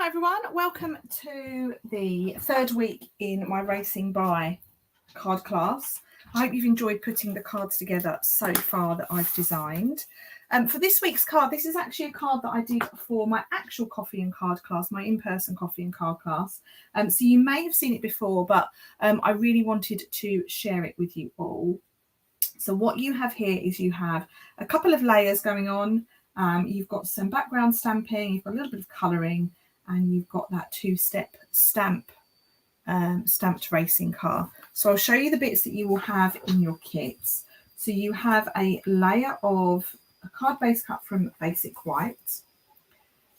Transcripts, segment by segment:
Hi everyone, welcome to the third week in my Racing By card class. I hope you've enjoyed putting the cards together so far that I've designed. For this week's card, this is actually a card that I did for my actual coffee and card class, my in-person coffee and card class. So you may have seen it before, but I really wanted to share it with you all. So what you have here is you have a couple of layers going on. You've got some background stamping, you've got a little bit of colouring, and you've got that two-step stamped racing car. So I'll show you the bits that you will have in your kits. So you have a layer of a card base cut from basic white.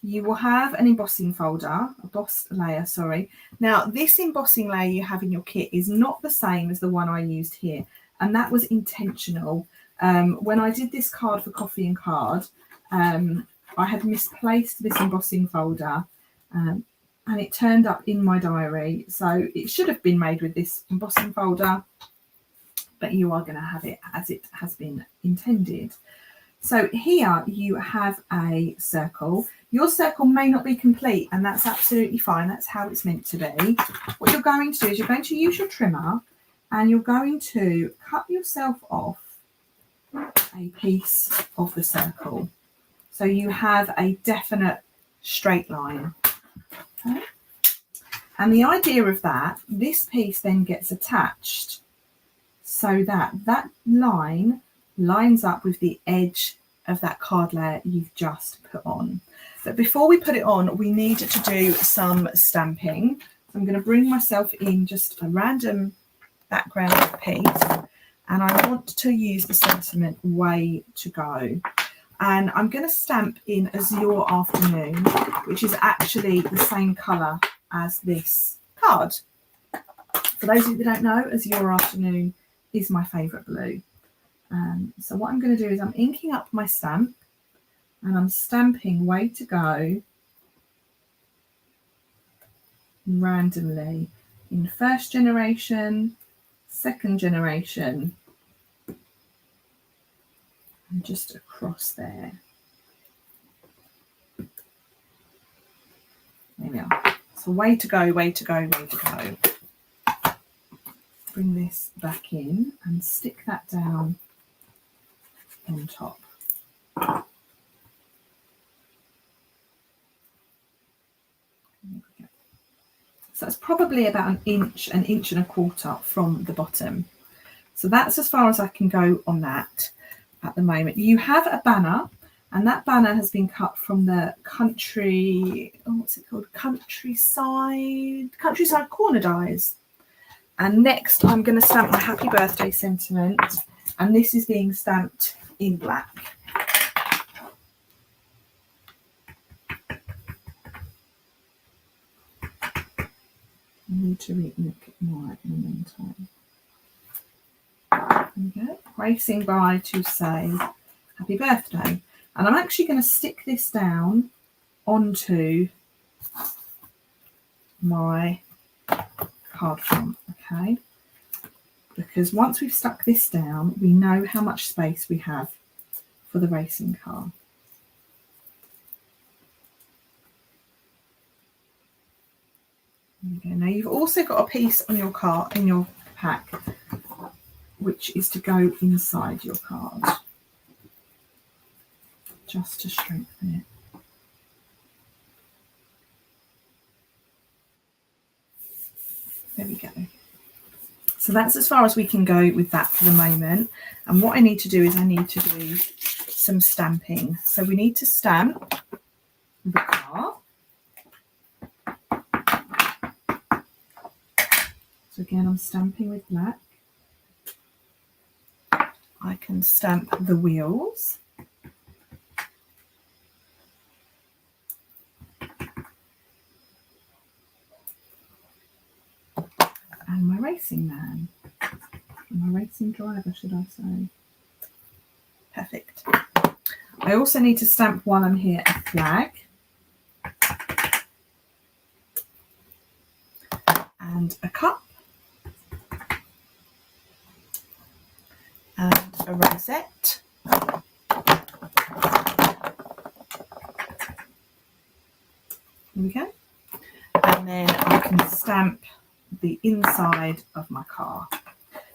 You will have an embossing folder, sorry. Now this embossing layer you have in your kit is not the same as the one I used here, and that was intentional. When I did this card for coffee and card, I had misplaced this embossing folder. And it turned up in my diary, so it should have been made with this embossing folder, but you are going to have it as it has been intended. So here you have a circle. Your circle may not be complete, and that's absolutely fine. That's how it's meant to be. What you're going to do is you're going to use your trimmer and you're going to cut yourself off a piece of the circle, so you have a definite straight line. Okay. And the idea of that, this piece then gets attached so that that line lines up with the edge of that card layer you've just put on. But before we put it on, we need to do some stamping. I'm going to bring myself in just a random background piece, and I want to use the sentiment "way to go." And I'm going to stamp in Azure Afternoon, which is actually the same colour as this card. For those of you that don't know, Azure Afternoon is my favourite blue. So what I'm going to do is I'm inking up my stamp, and I'm stamping "way to go" randomly in first generation, second generation, and just across there. There we are. So "way to go, way to go, way to go." Bring this back in and stick that down on top. So that's probably about an inch and a quarter from the bottom. So that's as far as I can go on that at the moment. You have a banner, and that banner has been cut from the countryside corner dies. And next I'm going to stamp my happy birthday sentiment, and this is being stamped in black. I need to look more at memento. There we go. Racing By to say happy birthday. And I'm actually going to stick this down onto my card front, okay? Because once we've stuck this down, we know how much space we have for the racing car. There we go. Now you've also got a piece on your card in your pack, which is to go inside your card, just to strengthen it. There we go. So that's as far as we can go with that for the moment. And what I need to do is I need to do some stamping. So we need to stamp the car. So again, I'm stamping with black. I can stamp the wheels. And my racing man. My racing driver, should I say. Perfect. I also need to stamp while I'm here a flag. And a cup. And a rosette. There we go. and then I can stamp the inside of my car.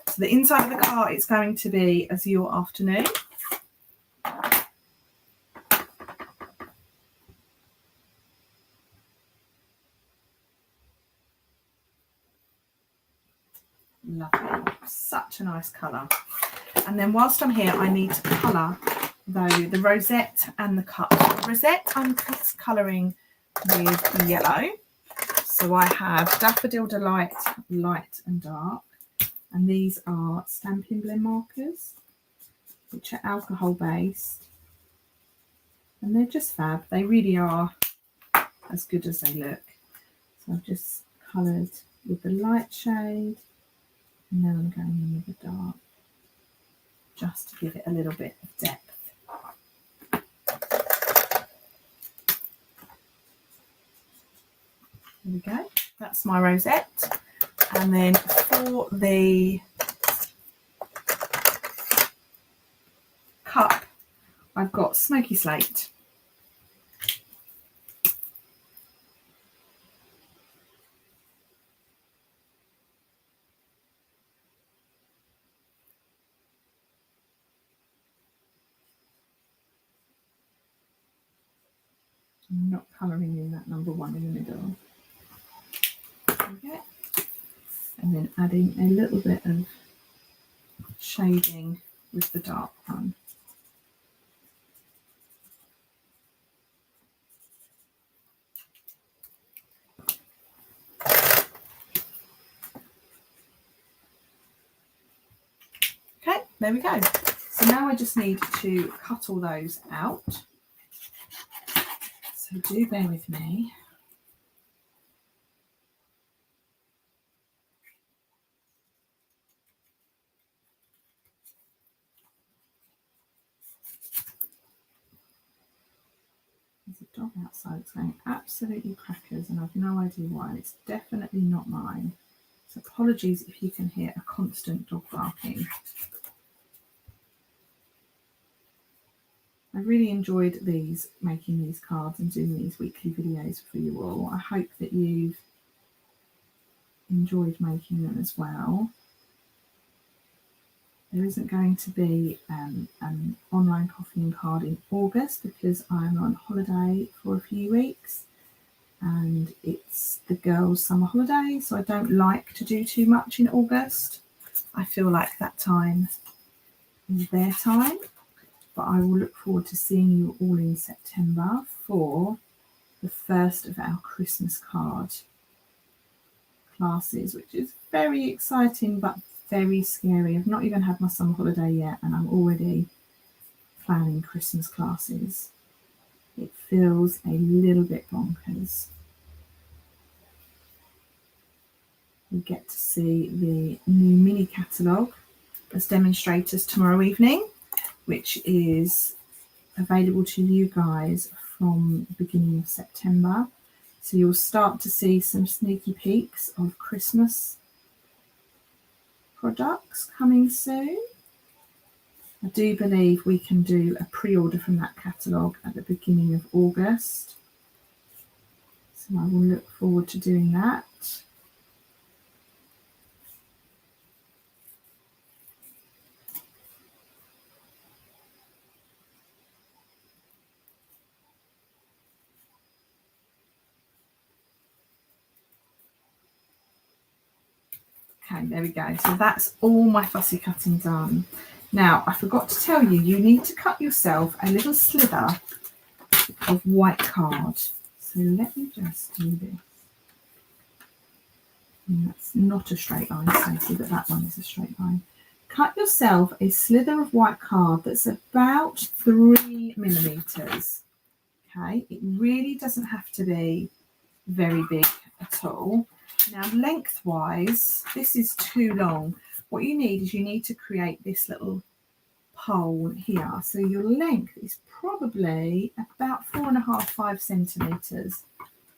So the inside of the car is going to be as your afternoon. Lovely, such a nice colour. And then whilst I'm here, I need to colour though the rosette and the cup. The rosette I'm colouring with yellow. So I have Daffodil Delight Light and Dark, and these are Stampin' blend markers, which are alcohol based, and they're just fab. They really are as good as they look. So I've just coloured with the light shade, and then I'm going in with the dark, just to give it a little bit of depth. There we go, that's my rosette. And then for the cup, I've got Smoky Slate. I'm not colouring in that number 1 in the middle. Okay. And then adding a little bit of shading with the dark one. Okay, there we go. So now I just need to cut all those out. So do bear with me. There's a dog outside. It's going absolutely crackers, and I've no idea why. It's definitely not mine. So apologies if you can hear a constant dog barking. I really enjoyed making these cards and doing these weekly videos for you all. I hope that you've enjoyed making them as well. There isn't going to be an online coffee and card in August because I'm on holiday for a few weeks, and it's the girls' summer holiday, so I don't like to do too much in August. I feel like that time is their time, but I will look forward to seeing you all in September for the first of our Christmas card classes, which is very exciting but very scary. I've not even had my summer holiday yet, and I'm already planning Christmas classes. It feels a little bit bonkers. We get to see the new mini catalogue as demonstrators tomorrow evening, which is available to you guys from the beginning of September. So you'll start to see some sneaky peeks of Christmas products coming soon. I do believe we can do a pre-order from that catalogue at the beginning of August. So I will look forward to doing that. Okay, there we go. So that's all my fussy cutting done. Now, I forgot to tell you, you need to cut yourself a little slither of white card. So let me just do this. And that's not a straight line, Stacey, but that one is a straight line. Cut yourself a slither of white card that's about 3 millimeters. Okay, it really doesn't have to be very big at all. Now, lengthwise, this is too long. What you need is you need to create this little pole here. So your length is probably about 4.5, 5 centimeters.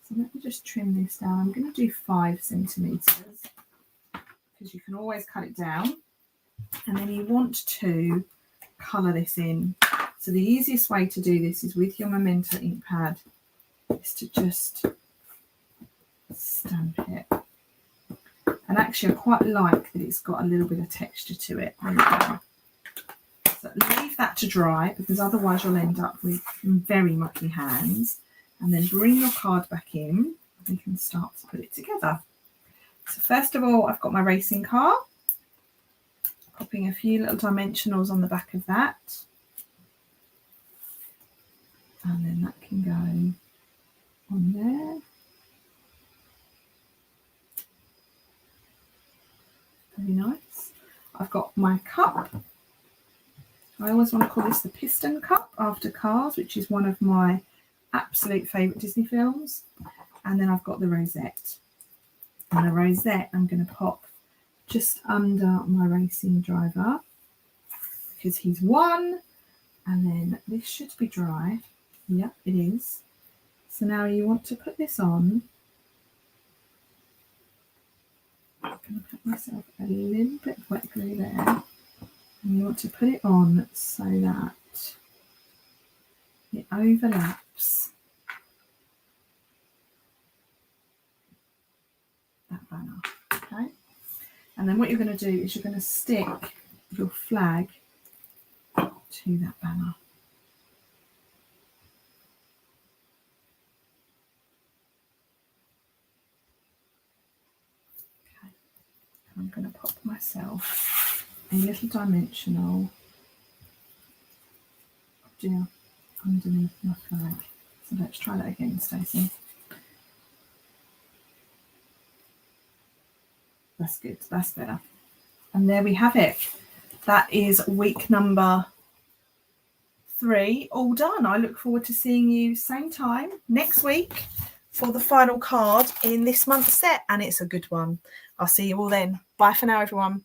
So let me just trim this down. I'm going to do 5 centimeters because you can always cut it down. And then you want to colour this in. So the easiest way to do this is with your Memento ink pad, is to just stamp it. And actually I quite like that it's got a little bit of texture to it. There we go. So leave that to dry, because otherwise you'll end up with very mucky hands. And then bring your card back in and we can start to put it together. So first of all, I've got my racing car. Popping a few little dimensionals on the back of that. And then that can go on there. Very nice. I've got my cup. I always want to call this the piston cup after Cars, which is one of my absolute favourite Disney films. And then I've got the rosette. And the rosette I'm going to pop just under my racing driver, because he's one. And then this should be dry. Yep, it is. So now you want to put this on. I'm going to put myself a little bit of wet glue there. And you want to put it on so that it overlaps that banner. Okay. And then what you're going to do is you're going to stick your flag to that banner. Okay. I'm going to pop myself a little dimensional underneath my flag. So let's try that again, Stacey. That's good, that's better. And there we have it. That is week number 3 all done. I look forward to seeing you same time next week for the final card in this month's set, and it's a good one. I'll see you all then. Bye for now, everyone.